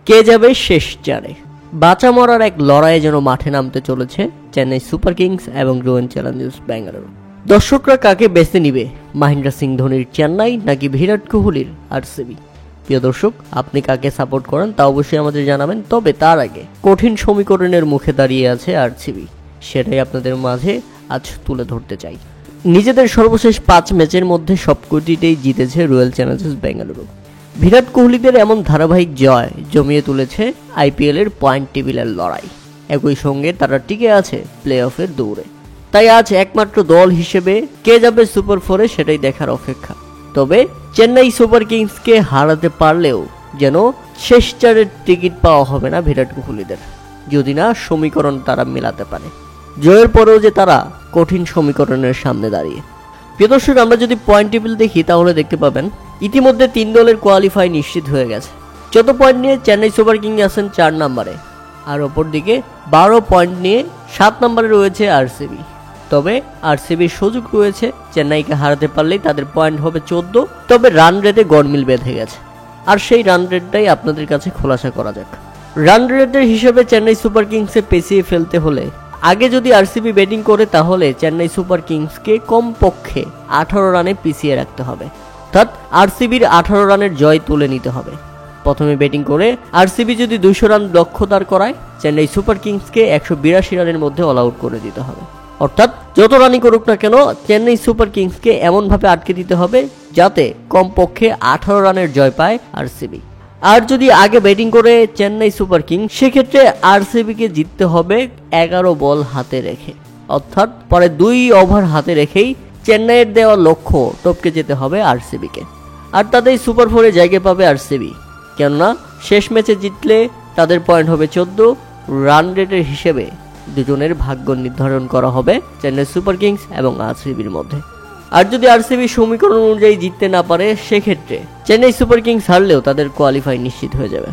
কে যাবে শেষ চারে। বাঁচা মরার এক লড়াইয়ে যেন মাঠে নামতে চলেছে চেন্নাই সুপার কিংস এবং রয়্যাল চ্যালেঞ্জার্স বেঙ্গালুরু। দর্শকরা কাকে বেছে নিবে, মহেন্দ্র সিং ধোনির চেন্নাই নাকি বিরাট কোহলির আরসিবি? প্রিয় দর্শক, আপনি কাকে সাপোর্ট করেন তা অবশ্যই আমাদের জানাবেন। তবে তার আগে কঠিন সমীকরণের মুখে দাঁড়িয়ে আছে আরসিবি, সেটাই আপনাদের মাঝে আজ তুলে ধরতে চাই। নিজেদের সর্বশেষ 5 ম্যাচের মধ্যে সবকটিতেই জিতেছে রয়্যাল চ্যালেঞ্জার্স বেঙ্গালুরু। বিরাট কোহলিদের এমন ধারাবাহিক জয় জমিয়ে তুলেছে আইপিএল এর পয়েন্ট টেবিলের লড়াই। একই সঙ্গে তারা টিকে আছে প্লে অফের দৌড়ে। তাই আজ একমাত্র দল হিসেবে কে যাবে সুপার 4-এ সেটাই দেখার অপেক্ষা। তবে চেন্নাই সুপার কিংসকে হারাতে পারলেও যেন শেষ চারের টিকিট পাওয়া হবে না বিরাট কোহলিদের, যদি না সমীকরণ তারা মেলাতে পারে। জয়ের পরেও যে তারা কঠিন সমীকরণের সামনে দাঁড়িয়ে। প্রিয় দর্শক, আমরা যদি পয়েন্ট টেবিল দেখি তাহলে দেখতে পাবেন ইতিমধ্যে 3 দলের কোয়ালিফাই নিশ্চিত হয়ে গেছে। 14 পয়েন্ট নিয়ে চেন্নাই সুপার কিংস আছেন 4 নম্বরে, আর অপরদিকে 12 পয়েন্ট নিয়ে 7 নম্বরে রয়েছে আরসিবি। তবে আরসিবির সুযোগ রয়েছে, চেন্নাইকে হারাতে পারলেই তাদের পয়েন্ট হবে 14। তবে রান রেটে গড়মিল বেঁধে গেছে, আর সেই রান রেটটাই আপনাদের কাছে খোলাসা করা যাক। রান রেটের হিসেবে চেন্নাই সুপার কিংসে পেছিয়ে ফেলতে হলে আগে যদি আরসিবি ব্যাটিং করে তাহলে চেন্নাই সুপার কিংসকে কমপক্ষে 18 রানে পিছিয়ে রাখতে হবে, অর্থাৎ আরসিবির 18 রানের জয় তুলে নিতে হবে। প্রথমে ব্যাটিং করে আরসিবি যদি 200 রান দক্ষতার করায়, চেন্নাই সুপার কিংসকে 182 রানের মধ্যে অল আউট করে দিতে হবে। অর্থাৎ যত রানই করুক না কেন চেন্নাই সুপার কিংসকে এমনভাবে আটকে দিতে হবে যাতে কমপক্ষে 18 রানের জয় পায় আরসিবি। আর যদি আগে ব্যাটিং করে চেন্নাই সুপার কিংস, সেক্ষেত্রে আরসিবিকে জিততে হবে 11 বল হাতে রেখে, অর্থাৎ পরে 2 ওভার হাতে রেখেই চেন্নাইয়ের দেওয়া লক্ষ্য টপকে যেতে হবে আরসিবিকে। আর তাদের সুপার 4-এ জায়গা পাবে আরসিবি, কেননা শেষ ম্যাচে জিতলে তাদের পয়েন্ট হবে 14। রান রেটের হিসেবে দুজনের ভাগ্য নির্ধারণ করা হবে চেন্নাই সুপার কিংস এবং আরসিবির মধ্যে। আর যদি আরসিবি সমীকরণ অনুযায়ী জিততে না পারে, সেক্ষেত্রে চেন্নাই সুপার কিংস হারলেও তাদের কোয়ালিফাই নিশ্চিত হয়ে যাবে।